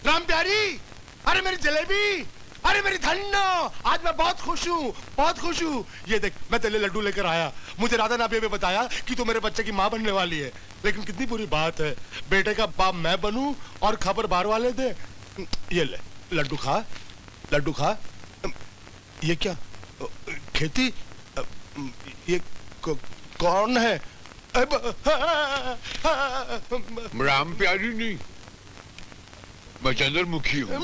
राम प्यारी, अरे मेरी जलेबी, अरे मेरी धन्नो, आज मैं बहुत खुश हूँ, बहुत खुश हूँ। ये देख, मैं तेरे लिए लड्डू लेकर आया। मुझे राधा नाभिया ने बताया कि तू मेरे बच्चे की माँ बनने वाली है, लेकिन कितनी बुरी बात है, बेटे का बाप मैं बनूं और खबर बाहर वाले दे। ये ले लड्डू खा, लड्डू खा। ये क्या खेती, ये कौन है? राम प्यारी नहीं, मैं चंद्रमुखी हूँ।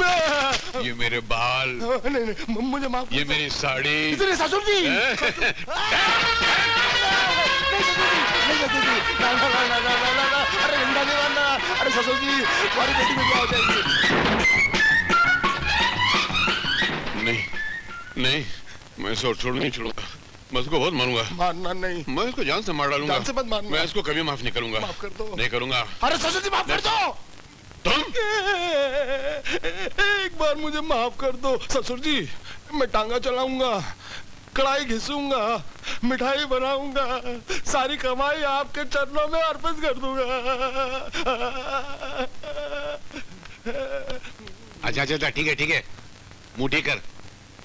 ये मेरे बाल, नहीं, मुझे माफ, ये मेरी साड़ी। ससुर जी, अरे अरे ससुर जी, तुम्हारी बेटी में क्या हो जाएगी? नहीं नहीं, मैं इसको छोड़ नहीं छोड़ूंगा, मैं उसको बहुत मारूंगा। मारना नहीं, मैं इसको जान से मार डालूंगा। जान से मत मारना। मैं इसको कभी माफ नहीं करूंगा। माफ कर दो। नहीं करूंगा। अरे ससुर जी माफ कर दो। तुम एक बार मुझे माफ कर दो ससुर जी, मैं टांगा चलाऊंगा, कढ़ाई घिसूंगा, मिठाई बनाऊंगा, सारी कमाई आपके चरणों में अर्पित कर दूंगा। अच्छा अच्छा ठीक है ठीक है, मुंह ठीक कर,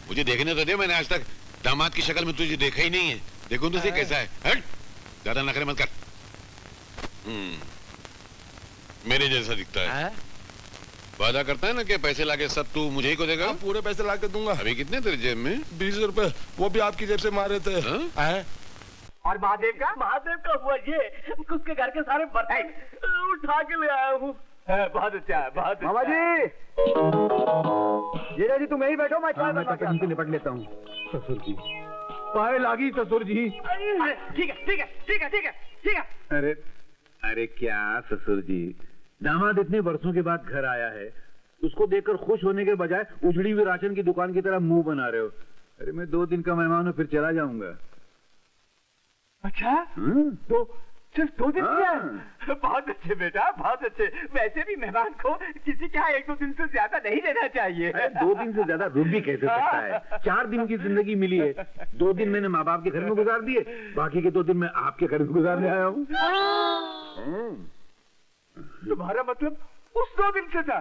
मुझे देखने तो दे। मैंने आज तक दामाद की शक्ल में तुझे देखा ही नहीं है। देखो तो सही कैसा है। हट, ज्यादा नखरे मत कर। मेरे जैसा दिखता है। वादा करता है ना कि पैसे लाके सब तू मुझे ही को देगा। पूरे पैसे लाके दूंगा। अभी कितने तेरे जेब में? 20 रुपए, वो भी आपकी जेब से मारे थे। और महादेव का हुआ ये, उसके घर के सारे बर्तन उठा के ले आया हूँ। बहुत अच्छा है, बहुत अच्छा। मामा जी, जी तुम यही बैठो, मैं चाय बना के निपट लेता हूँ। ससुर जी, पाए लागी ससुर जी। ठीक है ठीक है ठीक है ठीक है ठीक है। अरे अरे क्या ससुर जी, दामाद इतने वर्षों के बाद घर आया है, उसको देखकर खुश होने के बजाय उजड़ी हुई राशन की दुकान की तरह मुंह बना रहे हो। अरे मैं 2 दिन का मेहमान हूँ, फिर चला जाऊंगा। अच्छा, तो सिर्फ 2 दिन किया? बहुत अच्छे बेटा, बहुत अच्छे। वैसे भी मेहमान को किसी के यहाँ 1-2 दिन से ज्यादा नहीं रहना चाहिए। 2 दिन से ज्यादा रुक भी कैसे सकता है? 4 दिन की जिंदगी मिली है, 2 दिन मैंने माँ बाप के घर में गुजार दिए, बाकी के 2 दिन मैं आपके घर में गुजारने आया हूँ। तुम्हारा मतलब उस 2 दिन से था,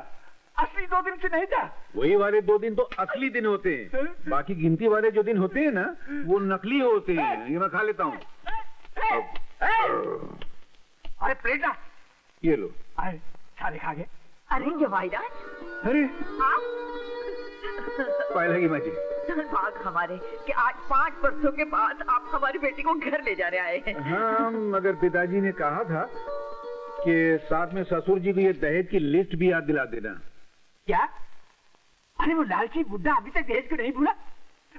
असली 2 दिन से नहीं था? वही वाले 2 दिन तो असली दिन होते हैं, बाकी गिनती वाले जो दिन होते हैं ना, वो नकली होते हैं। ये मैं खा लेता हूँ। अरे प्लेट ना, ये लो। अरे सारे खा गए। अरे जवाहिरा, अरे आप पाए लगी माँ जी। भाग हमारे कि आज 5 वर्षों के बाद आप हमारी बेटी को घर ले जाने आए हैं। हाँ, मगर पिताजी ने कहा था कि साथ में ससुर जी को ये दहेज की लिस्ट भी याद दिला देना। क्या? अरे वो लालची बुड्ढा अभी तक दहेज को नहीं भूला?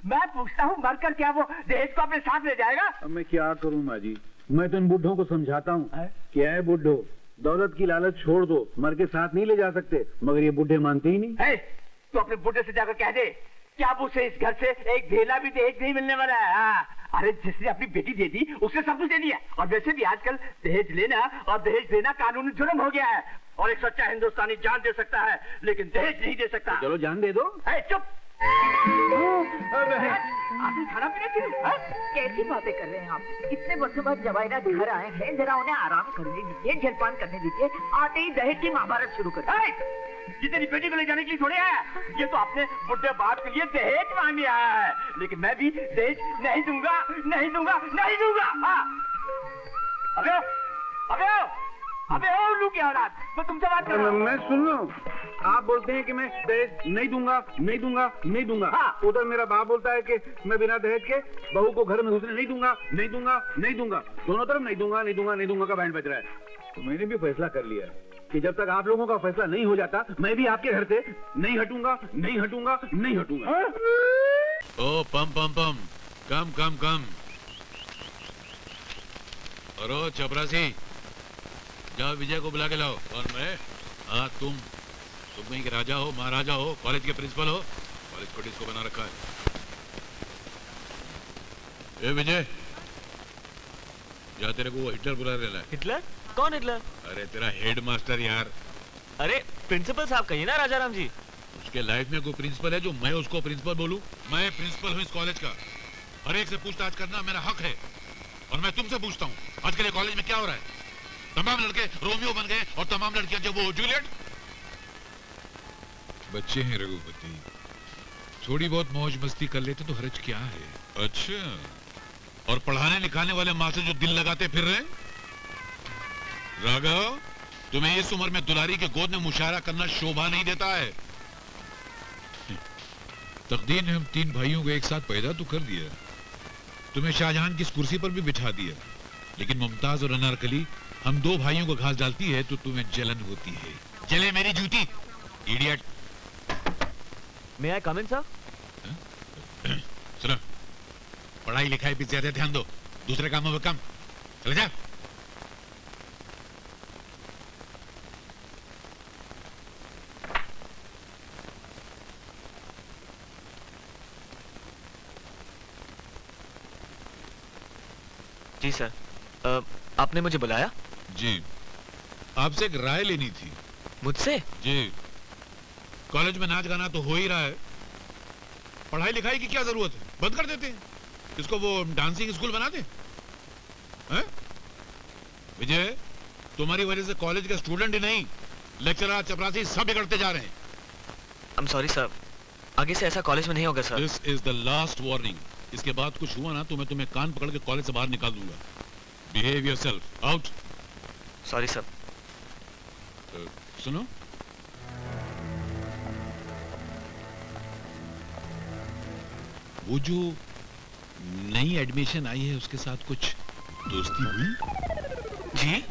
मैं पूछता हूँ, मरकर क्या वो दहेज को अपने साथ ले जाएगा? अब मैं क्या करूँ माँ जी, मैं तो इन बुड्ढों को समझाता हूँ। क्या है बुड्ढो, दौलत की लालच छोड़ दो, मर के साथ नहीं ले जा सकते, मगर ये बुड्ढे मानते ही नहीं। तो अपने बुड्ढे से जाकर कह दे क्या अब उसे इस घर से एक ढेला भी दहेज नहीं मिलने वाला है। अरे जिसने अपनी बेटी दे दी उसने सब कुछ दे दिया, और वैसे भी आजकल दहेज लेना और दहेज देना कानूनी जुर्म हो गया है, और एक सच्चा हिंदुस्तानी जान दे सकता है लेकिन दहेज नहीं दे सकता। चलो जान दे दो। चुप, आपने खाना पीना क्यों? कैसी बातें कर रहे हैं आप? इतने वर्षों बाद जवाहिरा घर आए हैं, जरा उन्हें आराम करने दीजिए, जलपान करने दीजिए, आते ही दहेज की महाभारत शुरू कर। ये तेरी बेटी को ले जाने के लिए थोड़े आया, ये तो अपने बुढ़े बाप के लिए दहेज मांगने आया है, लेकिन मैं भी दहेज नहीं दूंगा, नहीं दूंगा, नहीं दूंगा। अबे अबे अबे ओ उल्लू की औलाद, मैं तुमसे बात कर रहा हूं। मैं सुन रहा हूँ, आप बोलते हैं कि मैं दहेज नहीं दूंगा, नहीं दूंगा, नहीं दूंगा। उधर मेरा बाप बोलता है कि मैं बिना दहेज के बहू को घर में घुसने नहीं दूंगा, नहीं दूंगा, नहीं दूंगा। दोनों तरफ नहीं दूंगा, नहीं दूंगा, नहीं दूंगा का बैंड बज रहा है। तो मैंने भी फैसला कर लिया कि जब तक आप लोगों का फैसला नहीं हो जाता, मैं भी आपके घर से नहीं हटूंगा, नहीं हटूंगा, नहीं हटूंगा। ओ पम पम पम, कम कम कम। और चपरासी, जाओ विजय को बुला के लाओ। और मैं? हाँ तुम कहीं के राजा हो, महाराजा हो, कॉलेज के प्रिंसिपल हो, कॉलेज को डिस्को बना रखा है। ए विजय, या तेरे को वो हिटलर बुला रहा है। हिटलर? कौन हिटलर? अरे तेरा हेड मास्टर यार। अरे प्रिंसिपल साहब कहिए ना राजाराम जी। उसके लाइफ में कोई प्रिंसिपल है जो मैं उसको प्रिंसिपल बोलूं? मैं प्रिंसिपल हूं इस कॉलेज का, हर एक से पूछताछ करना मेरा हक है। और मैं तुमसे पूछता हूँ, आज के लिए कॉलेज में क्या हो रहा है? तमाम लड़के रोमियो बन गए और तमाम लड़कियां जब वो जूलियट। बच्चे हैं रघुपति, थोड़ी बहुत मौज मस्ती कर लेते तो हर्ज क्या है। अच्छा, और पढ़ाने लिखाने वाले माँ से जो दिल लगाते फिर रहे। राघव, तुम्हें इस उम्र में दुलारी के गोद में मुशायरा करना शोभा नहीं देता है। तकदीर ने हम 3 भाइयों को एक साथ पैदा तो कर दिया, तुम्हें शाहजहान की इस कुर्सी पर भी बिठा दिया, लेकिन मुमताज और अनारकली हम 2 भाइयों को घास डालती है तो तुम्हें जलन होती है। जले मेरी जूती, इडियट। मे आई कम इन सर? सुनो, पढ़ाई लिखाई पे ज्यादा ध्यान दो, दूसरे कामों में कम। चले जा। जी सर, आपने मुझे बुलाया? जी, आपसे एक राय लेनी थी। मुझसे? जी, कॉलेज में नाच गाना तो हो ही रहा है, पढ़ाई लिखाई की क्या जरूरत है? बंद कर देते हैं इसको, वो डांसिंग स्कूल बना दे। हैं? विजय, तुम्हारी वजह से कॉलेज के स्टूडेंट ही नहीं, लेक्चरर चपरासी सब बिगड़ते जा रहे हैं। I'm sorry सर, आगे से ऐसा कॉलेज में नहीं होगा sir. This is the last warning. इसके बाद कुछ हुआ ना तो मैं तुम्हें कान पकड़ के कॉलेज से बाहर निकाल दूंगा। Behave yourself, out. Sorry sir. सुनो, वो जो नई एडमिशन आई है उसके साथ कुछ दोस्ती हुई? जी?